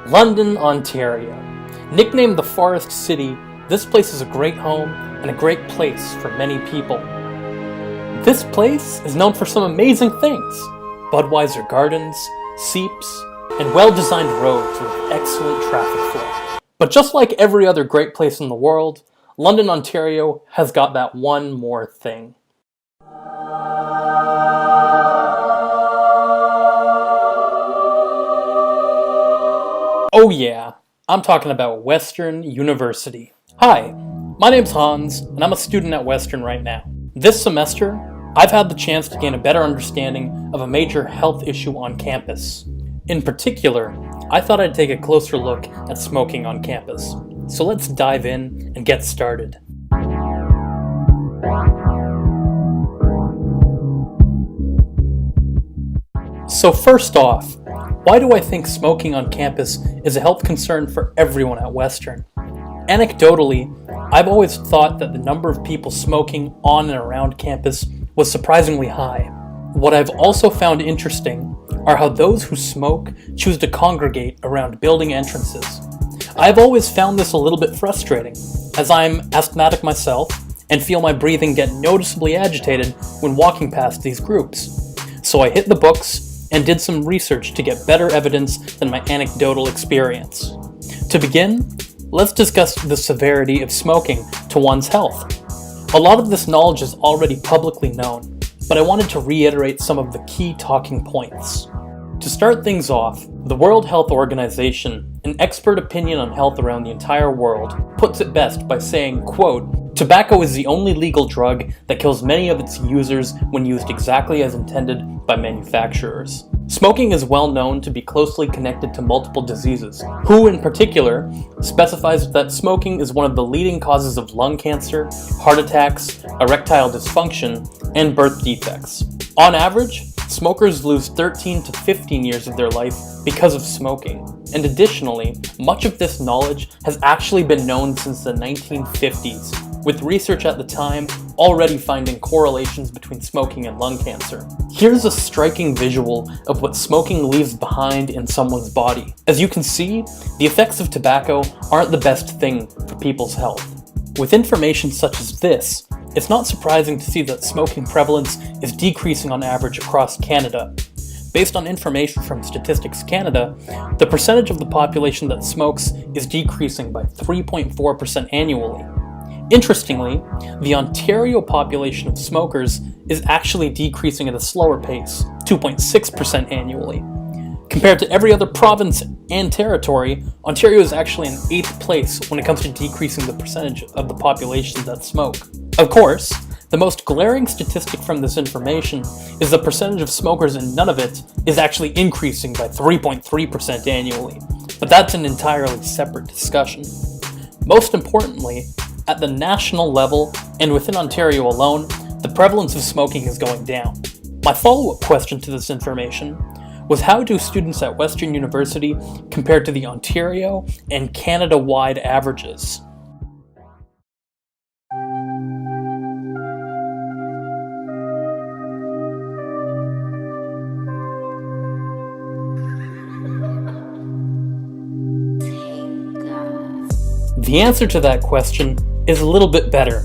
London, Ontario. Nicknamed the Forest City, this place is a great home and a great place for many people. This place is known for some amazing things: Budweiser gardens, seeps, and well-designed roads with excellent traffic flow. But just like every other great place in the world, London, Ontario has got that one more thing. Oh yeah, I'm talking about Western University. Hi, my name's Hans, and I'm a student at Western right now. This semester, I've had the chance to gain a better understanding of a major health issue on campus. In particular, I thought I'd take a closer look at smoking on campus. So let's dive in and get started. So first off, why do I think smoking on campus is a health concern for everyone at Western? Anecdotally, I've always thought that the number of people smoking on and around campus was surprisingly high. What I've also found interesting are how those who smoke choose to congregate around building entrances. I've always found this a little bit frustrating, as I'm asthmatic myself and feel my breathing get noticeably agitated when walking past these groups. So I hit the books and did some research to get better evidence than my anecdotal experience. To begin, let's discuss the severity of smoking to one's health. A lot of this knowledge is already publicly known, but I wanted to reiterate some of the key talking points. To start things off, the World Health Organization, an expert opinion on health around the entire world, puts it best by saying, quote, "Tobacco is the only legal drug that kills many of its users when used exactly as intended by manufacturers. Smoking is well known to be closely connected to multiple diseases. WHO, in particular, specifies that smoking is one of the leading causes of lung cancer, heart attacks, erectile dysfunction, and birth defects. On average, smokers lose 13 to 15 years of their life because of smoking. And additionally, much of this knowledge has actually been known since the 1950s, with research at the time already finding correlations between smoking and lung cancer. Here's a striking visual of what smoking leaves behind in someone's body. As you can see, the effects of tobacco aren't the best thing for people's health. With information such as this, it's not surprising to see that smoking prevalence is decreasing on average across Canada. Based on information from Statistics Canada, the percentage of the population that smokes is decreasing by 3.4% annually. Interestingly, the Ontario population of smokers is actually decreasing at a slower pace, 2.6% annually. Compared to every other province and territory, Ontario is actually in 8th place when it comes to decreasing the percentage of the population that smoke. Of course, the most glaring statistic from this information is the percentage of smokers in Nunavut is actually increasing by 3.3% annually, but that's an entirely separate discussion. Most importantly, at the national level and within Ontario alone, the prevalence of smoking is going down. My follow-up question to this information was, how do students at Western University compare to the Ontario and Canada-wide averages? The answer to that question is a little bit better.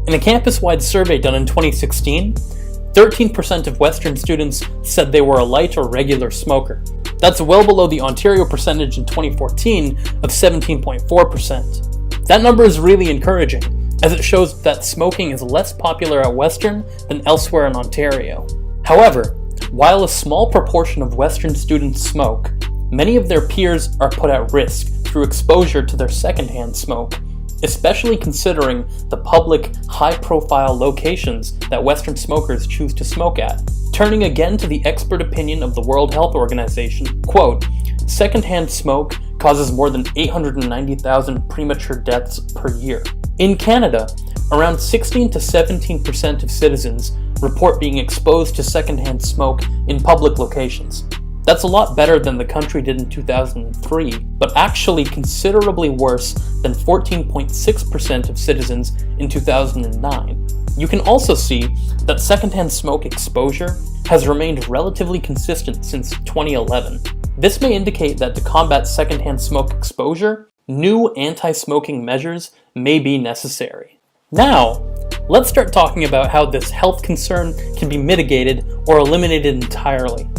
In a campus-wide survey done in 2016, 13% of Western students said they were a light or regular smoker. That's well below the Ontario percentage in 2014 of 17.4%. That number is really encouraging, as it shows that smoking is less popular at Western than elsewhere in Ontario. However, while a small proportion of Western students smoke, many of their peers are put at risk through exposure to their secondhand smoke, especially considering the public, high-profile locations that Western smokers choose to smoke at. Turning again to the expert opinion of the World Health Organization, quote, "Secondhand smoke causes more than 890,000 premature deaths per year. In Canada, around 16 to 17% of citizens report being exposed to secondhand smoke in public locations. That's a lot better than the country did in 2003, but actually considerably worse than 14.6% of citizens in 2009. You can also see that secondhand smoke exposure has remained relatively consistent since 2011. This may indicate that to combat secondhand smoke exposure, new anti-smoking measures may be necessary. Now, let's start talking about how this health concern can be mitigated or eliminated entirely.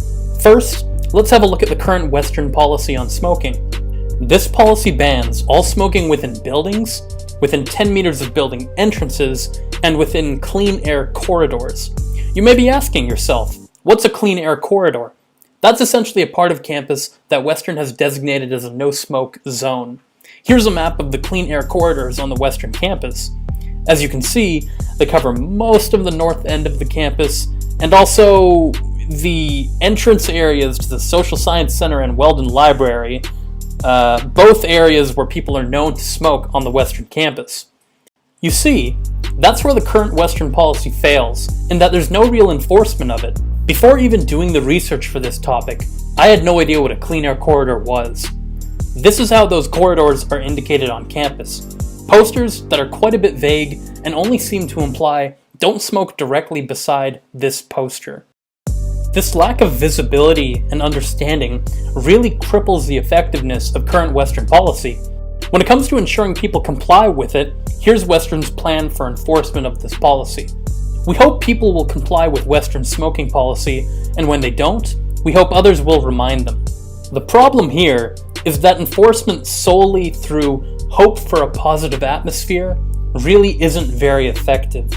First, let's have a look at the current Western policy on smoking. This policy bans all smoking within buildings, within 10 meters of building entrances, and within clean air corridors. You may be asking yourself, what's a clean air corridor? That's essentially a part of campus that Western has designated as a no-smoke zone. Here's a map of the clean air corridors on the Western campus. As you can see, they cover most of the north end of the campus, and also the entrance areas to the Social Science Center and Weldon Library, both areas where people are known to smoke on the Western campus. You see, that's where the current Western policy fails, in that there's no real enforcement of it. Before even doing the research for this topic, I had no idea what a clean air corridor was. This is how those corridors are indicated on campus. Posters that are quite a bit vague and only seem to imply don't smoke directly beside this poster. This lack of visibility and understanding really cripples the effectiveness of current Western policy. When it comes to ensuring people comply with it, here's Western's plan for enforcement of this policy. We hope people will comply with Western smoking policy, and when they don't, we hope others will remind them. The problem here is that enforcement solely through hope for a positive atmosphere really isn't very effective.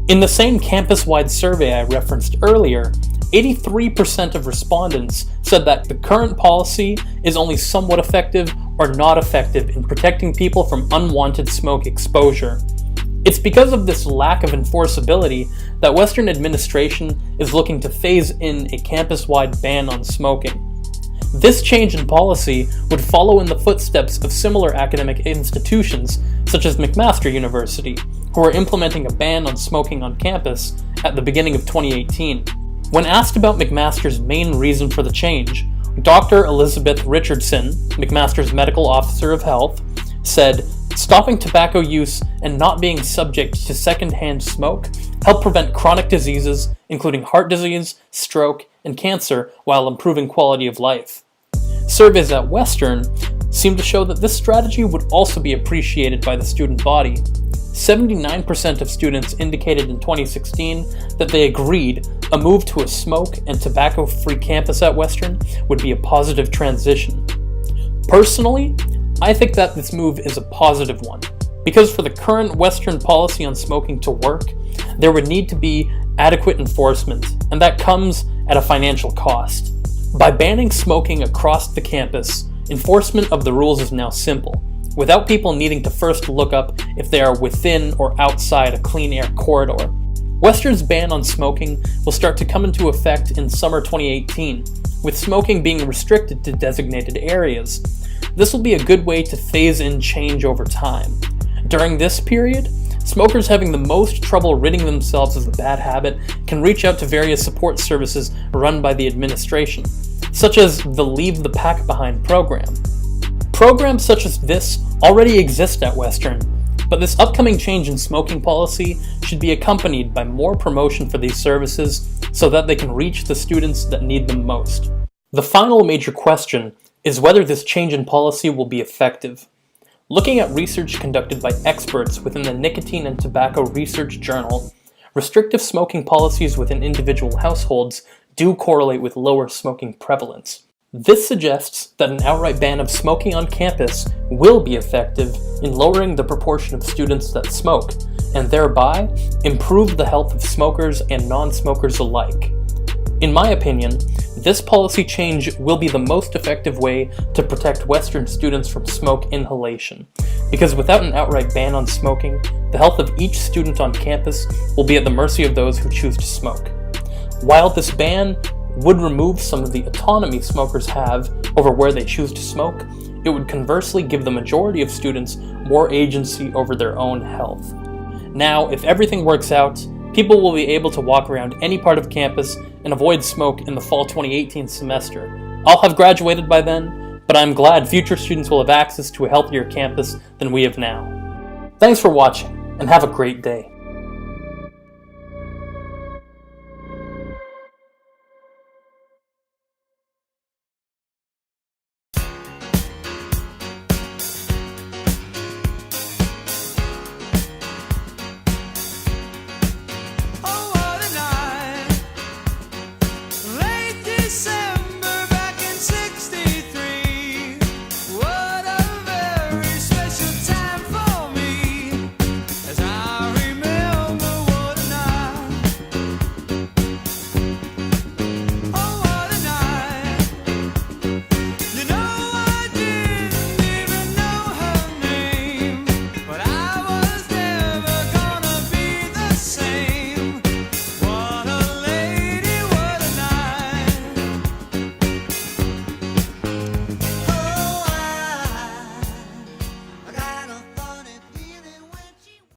In the same campus-wide survey I referenced earlier, 83% of respondents said that the current policy is only somewhat effective or not effective in protecting people from unwanted smoke exposure. It's because of this lack of enforceability that Western administration is looking to phase in a campus-wide ban on smoking. This change in policy would follow in the footsteps of similar academic institutions, such as McMaster University, who are implementing a ban on smoking on campus at the beginning of 2018. When asked about McMaster's main reason for the change, Dr. Elizabeth Richardson, McMaster's medical officer of health, said, "Stopping tobacco use and not being subject to secondhand smoke help prevent chronic diseases, including heart disease, stroke, and cancer, while improving quality of life." Surveys at Western seem to show that this strategy would also be appreciated by the student body. 79% of students indicated in 2016 that they agreed a move to a smoke and tobacco-free campus at Western would be a positive transition. Personally, I think that this move is a positive one, because for the current Western policy on smoking to work, there would need to be adequate enforcement, and that comes at a financial cost. By banning smoking across the campus, enforcement of the rules is now simple, without people needing to first look up if they are within or outside a clean air corridor. Western's ban on smoking will start to come into effect in summer 2018, with smoking being restricted to designated areas. This will be a good way to phase in change over time. During this period, smokers having the most trouble ridding themselves of the bad habit can reach out to various support services run by the administration, such as the Leave the Pack Behind program. Programs such as this already exist at Western, but this upcoming change in smoking policy should be accompanied by more promotion for these services so that they can reach the students that need them most. The final major question is whether this change in policy will be effective. Looking at research conducted by experts within the Nicotine and Tobacco Research Journal, restrictive smoking policies within individual households do correlate with lower smoking prevalence. This suggests that an outright ban of smoking on campus will be effective in lowering the proportion of students that smoke, and thereby improve the health of smokers and non-smokers alike. In my opinion, this policy change will be the most effective way to protect Western students from smoke inhalation, because without an outright ban on smoking, the health of each student on campus will be at the mercy of those who choose to smoke. While this ban would remove some of the autonomy smokers have over where they choose to smoke, it would conversely give the majority of students more agency over their own health. Now, if everything works out, people will be able to walk around any part of campus and avoid smoke in the fall 2018 semester. I'll have graduated by then, but I'm glad future students will have access to a healthier campus than we have now. Thanks for watching, and have a great day.